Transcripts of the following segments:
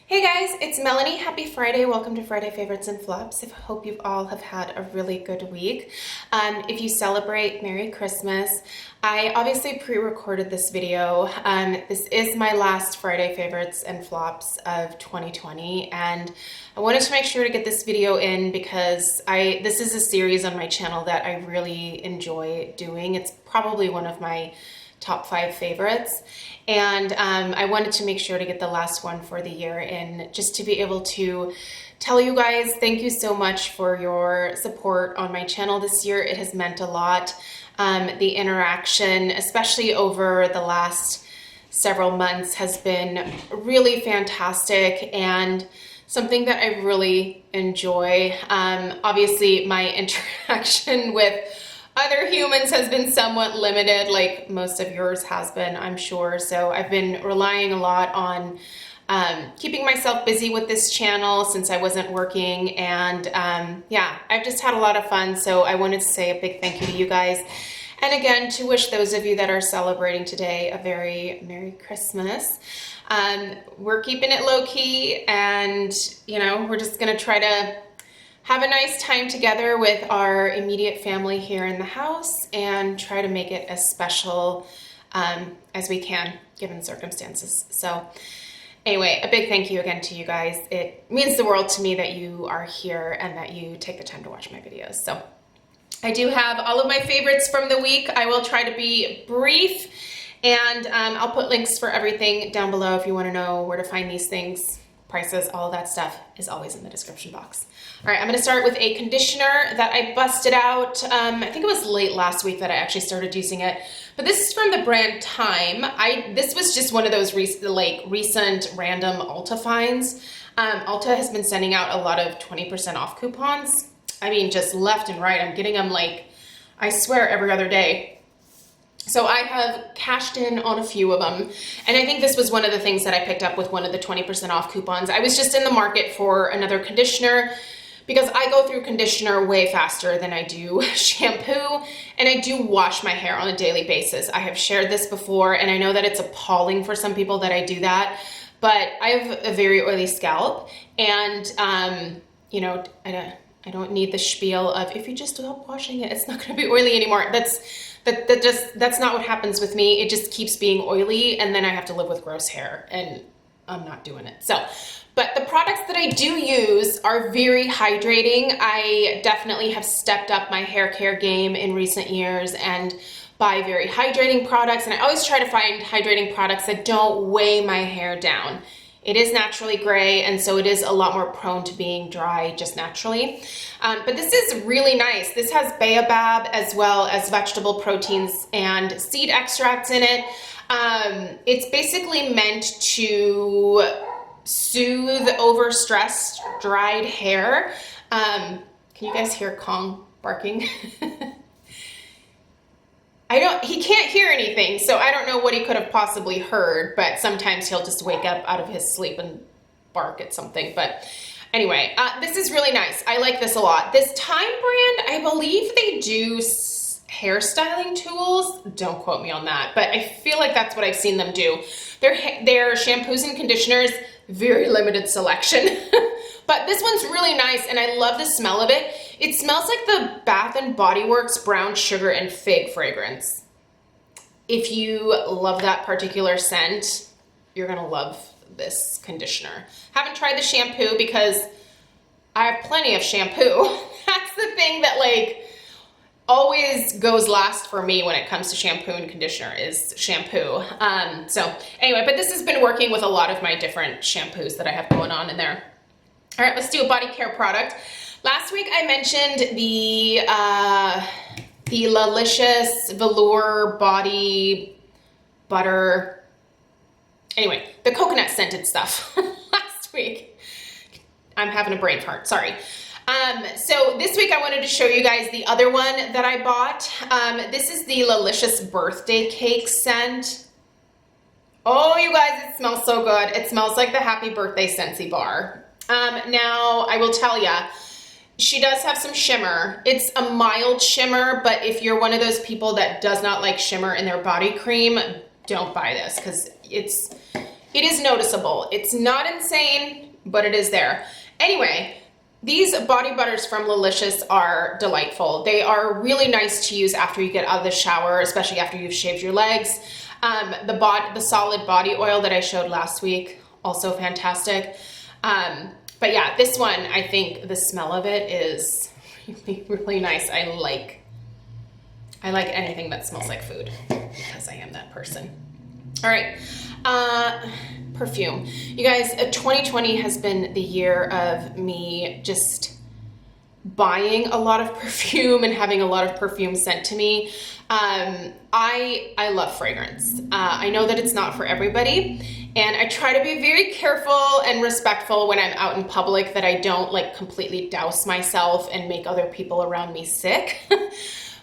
Hey guys, it's Melanie. Happy Friday. Welcome to Friday Favorites and Flops. I hope you all have had a really good week. If you celebrate, Merry Christmas. I obviously pre-recorded this video. This is my last Friday Favorites and Flops of 2020, and I wanted to make sure to get this video in because this is a series on my channel that I really enjoy doing. It's probably one of my top 5 favorites, and I wanted to make sure to get the last one for the year in, just to be able to tell you guys thank you so much for your support on my channel this year. It has meant a lot. The interaction, especially over the last several months, has been really fantastic and something that I really enjoy. Obviously my interaction with other humans has been somewhat limited, like most of yours has been, I'm sure. So I've been relying a lot on keeping myself busy with this channel since I wasn't working. And yeah, I've just had a lot of fun. So I wanted to say a big thank you to you guys. And again, to wish those of you that are celebrating today a very Merry Christmas. We're keeping it low key, and you know, we're just gonna try to have a nice time together with our immediate family here in the house and try to make it as special as we can given circumstances. So anyway, a big thank you again to you guys. It means the world to me that you are here and that you take the time to watch my videos. So I do have all of my favorites from the week. I will try to be brief, and I'll put links for everything down below if you want to know where to find these things. Prices, all of that stuff is always in the description box. All right, I'm gonna start with a conditioner that I busted out. I think it was late last week that I actually started using it, but this is from the brand Time. This was just one of those recent random Ulta finds. Ulta has been sending out a lot of 20% off coupons. I mean, just left and right. I'm getting them like, I swear, every other day. So I have cashed in on a few of them, and I think this was one of the things that I picked up with one of the 20% off coupons. I was just in the market for another conditioner because I go through conditioner way faster than I do shampoo, and I do wash my hair on a daily basis. I have shared this before, and I know that it's appalling for some people that I do that, but I have a very oily scalp, and you know, I don't need the spiel of if you just stop washing it, it's not going to be oily anymore. That's not what happens with me. It just keeps being oily, and then I have to live with gross hair, and I'm not doing it. So, but the products that I do use are very hydrating. I definitely have stepped up my hair care game in recent years and buy very hydrating products, and I always try to find hydrating products that don't weigh my hair down. It is naturally gray, and so it is a lot more prone to being dry just naturally. But this is really nice. This has baobab as well as vegetable proteins and seed extracts in it. It's basically meant to soothe overstressed, dried hair. Can you guys hear Kong barking? He can't hear anything, so I don't know what he could have possibly heard, but sometimes he'll just wake up out of his sleep and bark at something. But anyway, this is really nice. I like this a lot. This Time brand, I believe they do hairstyling tools. Don't quote me on that, but I feel like that's what I've seen them do. Their shampoos and conditioners, very limited selection. But this one's really nice, and I love the smell of it. It smells like the Bath & Body Works Brown Sugar and Fig fragrance. If you love that particular scent, you're gonna love this conditioner. Haven't tried the shampoo because I have plenty of shampoo. That's the thing that like always goes last for me when it comes to shampoo and conditioner is shampoo. So anyway, but this has been working with a lot of my different shampoos that I have going on in there. All right, let's do a body care product. Last week I mentioned the Lalicious Velour Body Butter. Anyway, the coconut scented stuff last week. I'm having a brain fart, sorry. So this week I wanted to show you guys the other one that I bought. This is the Lalicious Birthday Cake scent. Oh, you guys, it smells so good. It smells like the Happy Birthday Scentsy bar. Now, I will tell ya, she does have some shimmer. It's a mild shimmer, but if you're one of those people that does not like shimmer in their body cream, don't buy this because it is noticeable. It's not insane, but it is there. Anyway, these body butters from Lilicious are delightful. They are really nice to use after you get out of the shower, especially after you've shaved your legs. The solid body oil that I showed last week, also fantastic. But yeah, this one, I think the smell of it is really, really nice. I like anything that smells like food because I am that person. All right, perfume. You guys, 2020 has been the year of me just buying a lot of perfume and having a lot of perfume sent to me. I love fragrance. I know that it's not for everybody, and I try to be very careful and respectful when I'm out in public that I don't like completely douse myself and make other people around me sick.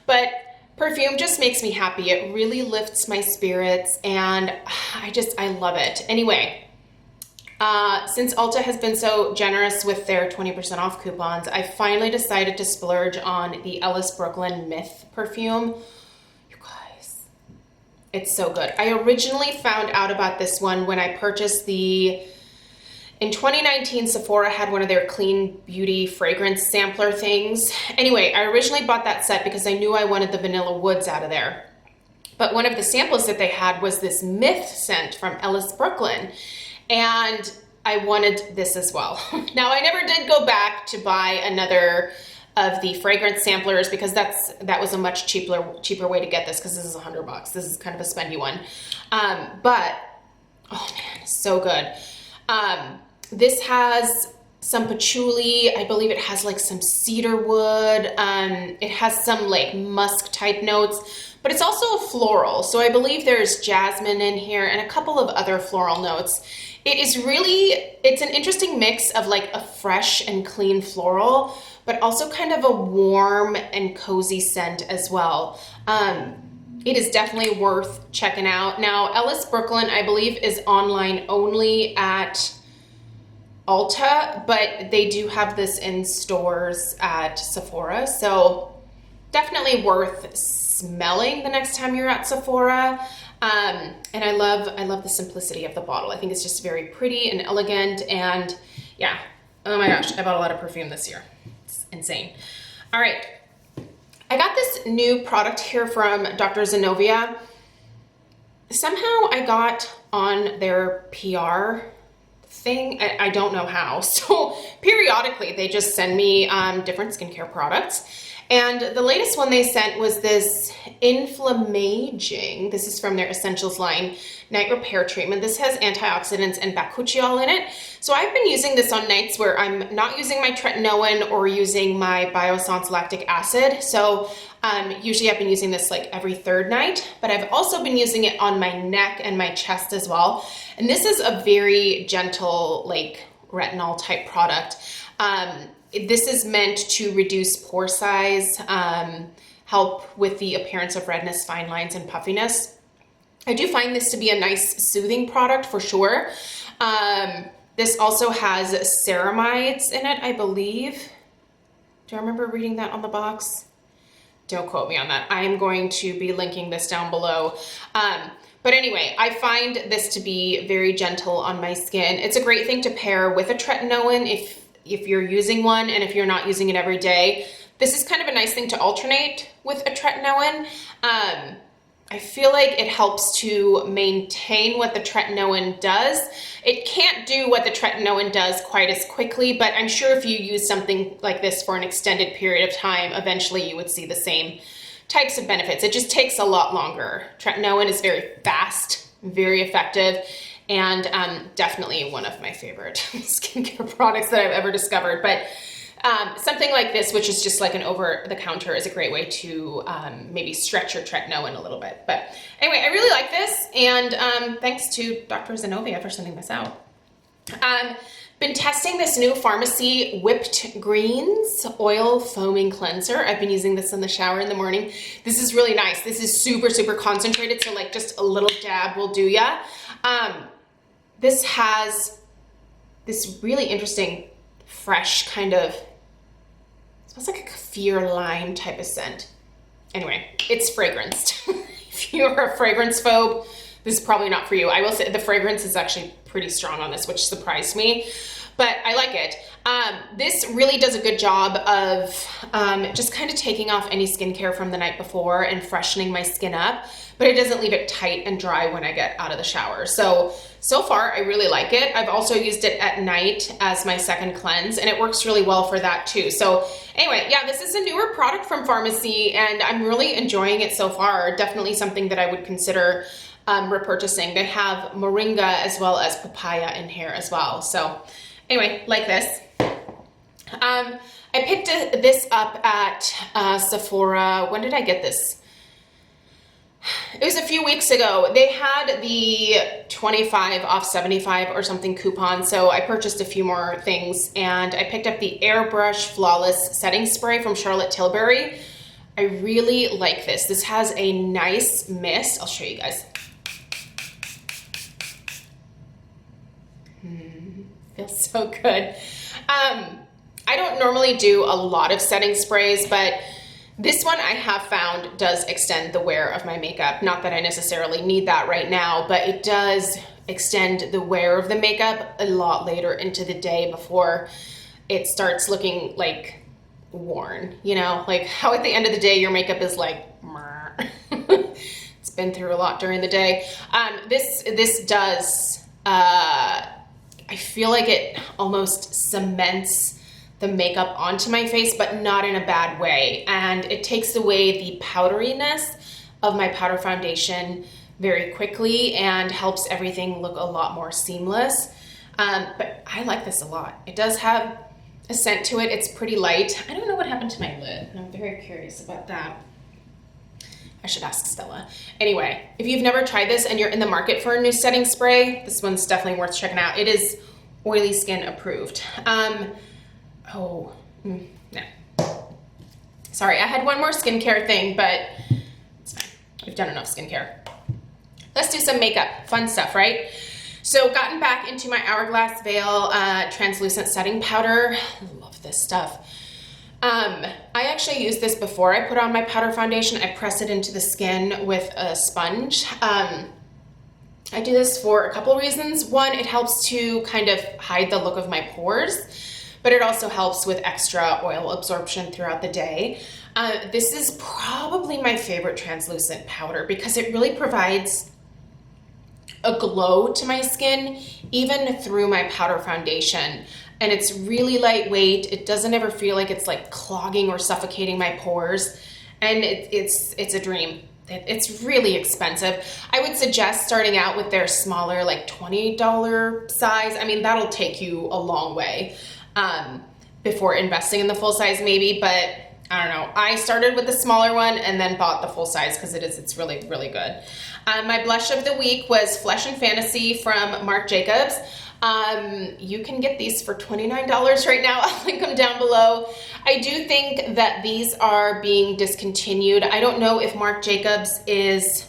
But perfume just makes me happy. It really lifts my spirits, and I love it. Anyway, since Ulta has been so generous with their 20% off coupons, I finally decided to splurge on the Ellis Brooklyn Myth perfume. You guys, it's so good. I originally found out about this one when I purchased in 2019, Sephora had one of their clean beauty fragrance sampler things. Anyway, I originally bought that set because I knew I wanted the vanilla woods out of there. But one of the samples that they had was this Myth scent from Ellis Brooklyn, and I wanted this as well. Now, I never did go back to buy another of the fragrance samplers because that was a much cheaper way to get this, because this is $100. This is kind of a spendy one. But, oh man, so good. This has some patchouli. I believe it has like some cedar wood. It has some like musk type notes, but it's also a floral. So I believe there's jasmine in here and a couple of other floral notes. It's an interesting mix of like a fresh and clean floral, but also kind of a warm and cozy scent as well. It is definitely worth checking out. Now, Ellis Brooklyn, I believe, is online only at Ulta, but they do have this in stores at Sephora, so definitely worth smelling the next time you're at Sephora. And I love the simplicity of the bottle. I think it's just very pretty and elegant, and yeah, oh my gosh, I bought a lot of perfume this year. It's insane. All right, I got this new product here from Dr. Zanovia. Somehow I got on their PR thing. I don't know how. So periodically they just send me different skincare products. And the latest one they sent was this Inflammaging. This is from their Essentials line, night repair treatment. This has antioxidants and bakuchiol in it. So I've been using this on nights where I'm not using my tretinoin or using my Biossance lactic acid. So usually I've been using this like every third night, but I've also been using it on my neck and my chest as well. And this is a very gentle, like retinol type product. This is meant to reduce pore size, help with the appearance of redness, fine lines, and puffiness. I do find this to be a nice soothing product for sure. This also has ceramides in it, I believe. Do I remember reading that on the box? Don't quote me on that. I am going to be linking this down below. But anyway, I find this to be very gentle on my skin. It's a great thing to pair with a tretinoin if you're using one, and if you're not using it every day. This is kind of a nice thing to alternate with a tretinoin. I feel like it helps to maintain what the tretinoin does. It can't do what the tretinoin does quite as quickly, but I'm sure if you use something like this for an extended period of time, eventually you would see the same types of benefits. It just takes a lot longer. Tretinoin is very fast, very effective, and definitely one of my favorite skincare products that I've ever discovered. But something like this, which is just like an over-the-counter, is a great way to maybe stretch your tretinoin a little bit. But anyway, I really like this, and thanks to Dr. Zanovia for sending this out. Been testing this new Pharmacy Whipped Greens Oil Foaming Cleanser. I've been using this in the shower in the morning. This is really nice. This is super, super concentrated, so like just a little dab will do ya. This has this really interesting, fresh kind of, smells like a kaffir lime type of scent. Anyway, it's fragranced. If you're a fragrance phobe, this is probably not for you. I will say the fragrance is actually pretty strong on this, which surprised me, but I like it. This really does a good job of just kind of taking off any skincare from the night before and freshening my skin up, but it doesn't leave it tight and dry when I get out of the shower. So far I really like it. I've also used it at night as my second cleanse, and it works really well for that too. So anyway, yeah, this is a newer product from Pharmacy, and I'm really enjoying it so far. Definitely something that I would consider repurchasing. They have moringa as well as papaya in here as well. So anyway, like this. I picked this up at Sephora. When did I get this? It was a few weeks ago. They had the 25 off 75 or something coupon, so I purchased a few more things, and I picked up the Airbrush Flawless Setting Spray from Charlotte Tilbury. I really like this. This has a nice mist. I'll show you guys. Feels so good. I don't normally do a lot of setting sprays, but this one I have found does extend the wear of my makeup. Not that I necessarily need that right now, but it does extend the wear of the makeup a lot later into the day before it starts looking like worn, you know, like how at the end of the day your makeup is like, it's been through a lot during the day. This does, I feel like it almost cements the makeup onto my face, but not in a bad way. And it takes away the powderiness of my powder foundation very quickly and helps everything look a lot more seamless. But I like this a lot. It does have a scent to it. It's pretty light. I don't know what happened to my lid. I'm very curious about that. I should ask Stella. Anyway, if you've never tried this and you're in the market for a new setting spray, this one's definitely worth checking out. It is oily skin approved. No. Sorry, I had one more skincare thing, but it's fine. We've done enough skincare. Let's do some makeup. Fun stuff, right? So gotten back into my Hourglass Veil translucent setting powder. Love this stuff. I actually used this before I put on my powder foundation. I press it into the skin with a sponge. I do this for a couple reasons. One, it helps to kind of hide the look of my pores, but it also helps with extra oil absorption throughout the day. This is probably my favorite translucent powder because it really provides a glow to my skin, even through my powder foundation. And it's really lightweight. It doesn't ever feel like it's like clogging or suffocating my pores. And it's a dream. It's really expensive. I would suggest starting out with their smaller, like $20 size. I mean, that'll take you a long way before investing in the full size maybe, but I don't know. I started with the smaller one and then bought the full size because it's really, really good. My blush of the week was Flesh and Fantasy from Marc Jacobs. You can get these for $29 right now. I'll link them down below. I do think that these are being discontinued. I don't know if Marc Jacobs is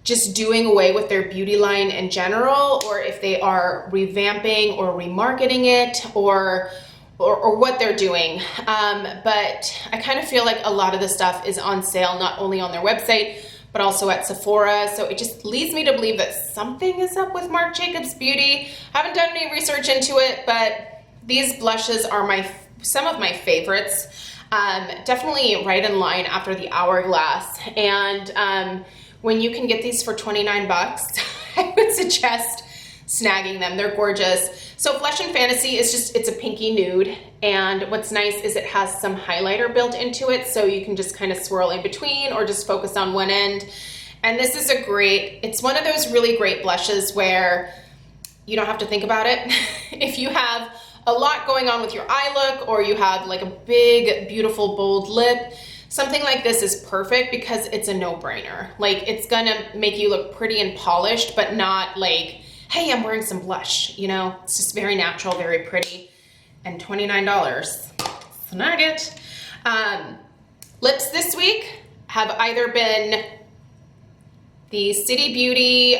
just doing away with their beauty line in general, or if they are revamping or remarketing it, or what they're doing. But I kind of feel like a lot of the stuff is on sale, not only on their website, but also at Sephora. So it just leads me to believe that something is up with Marc Jacobs Beauty. I haven't done any research into it, but these blushes are some of my favorites. Definitely right in line after the Hourglass. And when you can get these for 29 bucks, I would suggest snagging them. They're gorgeous. So Flesh and Fantasy is just, it's a pinky nude. And what's nice is it has some highlighter built into it, so you can just kind of swirl in between or just focus on one end. And this is it's one of those really great blushes where you don't have to think about it. If you have a lot going on with your eye look, or you have like a big, beautiful, bold lip, something like this is perfect because it's a no-brainer. Like, it's gonna make you look pretty and polished, but not like, hey, I'm wearing some blush, you know? It's just very natural, very pretty, and $29. Snag it. Lips this week have either been the City Beauty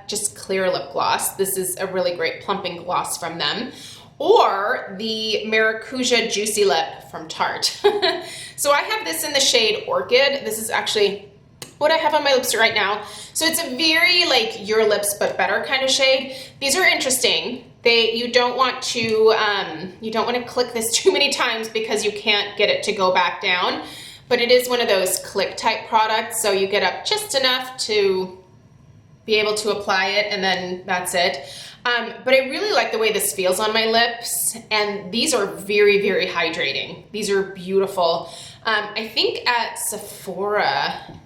just clear lip gloss. This is a really great plumping gloss from them. Or the Maracuja Juicy Lip from Tarte. So I have this in the shade Orchid. This is actually what I have on my lips right now. So it's a very like Your Lips But Better kind of shade. These are interesting. You don't want to click this too many times because you can't get it to go back down. But it is one of those click type products, so you get up just enough to be able to apply it, and then that's it. But I really like the way this feels on my lips, and these are very, very hydrating. These are beautiful. I think at Sephora,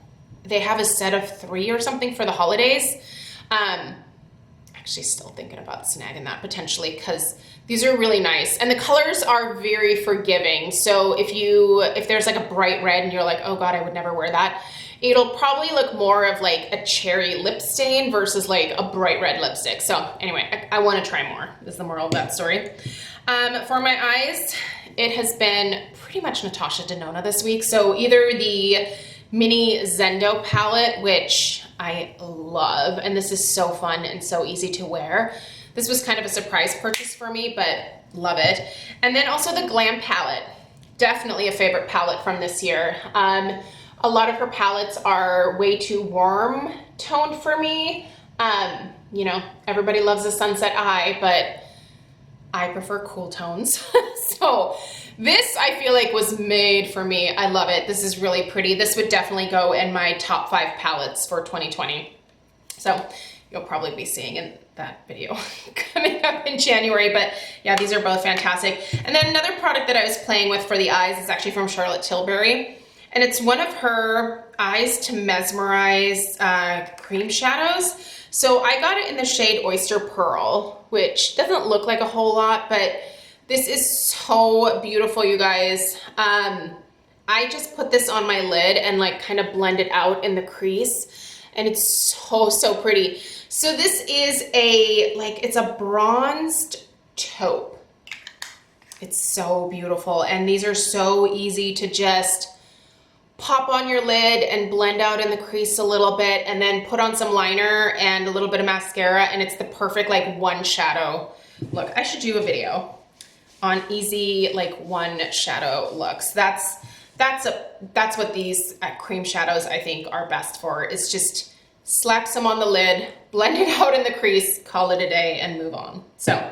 they have a set of 3 or something for the holidays. Actually still thinking about snagging that potentially because these are really nice. And the colors are very forgiving. So if there's like a bright red and you're like, oh God, I would never wear that, it'll probably look more of like a cherry lip stain versus like a bright red lipstick. So anyway, I want to try more is the moral of that story. For my eyes, it has been pretty much Natasha Denona this week. So either the mini Zendo palette, which I love, and this is so fun and so easy to wear. This was kind of a surprise purchase for me, but love it. And then also the Glam Palette, definitely a favorite palette from this year. A lot of her palettes are way too warm toned for me. You know, everybody loves a sunset eye, but I prefer cool tones. So this I feel like was made for me. I love it. This is really pretty. This would definitely go in my top 5 palettes for 2020. So you'll probably be seeing in that video coming up in January, but yeah, these are both fantastic. And then another product that I was playing with for the eyes is actually from Charlotte Tilbury, and it's one of her Eyes to Mesmerize cream shadows. So I got it in the shade Oyster Pearl, which doesn't look like a whole lot, but this is so beautiful, you guys. I just put this on my lid and like kind of blend it out in the crease, and it's so, so pretty. So this is it's a bronzed taupe. It's so beautiful, and these are so easy to just pop on your lid and blend out in the crease a little bit, and then put on some liner and a little bit of mascara, and it's the perfect like one shadow look. I should do a video on easy like one shadow looks. That's what these cream shadows I think are best for, is just slap some on the lid, blend it out in the crease, call it a day, and move on. So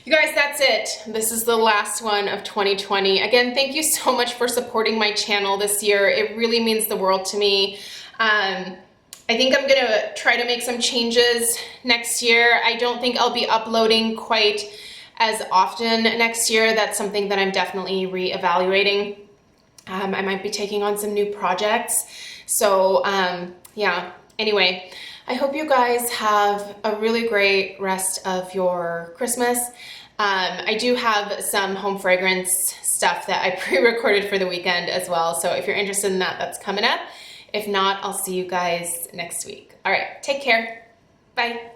you guys, that's it. This is the last one of 2020. Again, thank you so much for supporting my channel this year. It really means the world to me. I think I'm gonna try to make some changes next year. I don't think I'll be uploading quite as often next year. That's something that I'm definitely reevaluating. I might be taking on some new projects. So yeah, anyway, I hope you guys have a really great rest of your Christmas. I do have some home fragrance stuff that I pre-recorded for the weekend as well. So if you're interested in that, that's coming up. If not, I'll see you guys next week. All right, take care. Bye.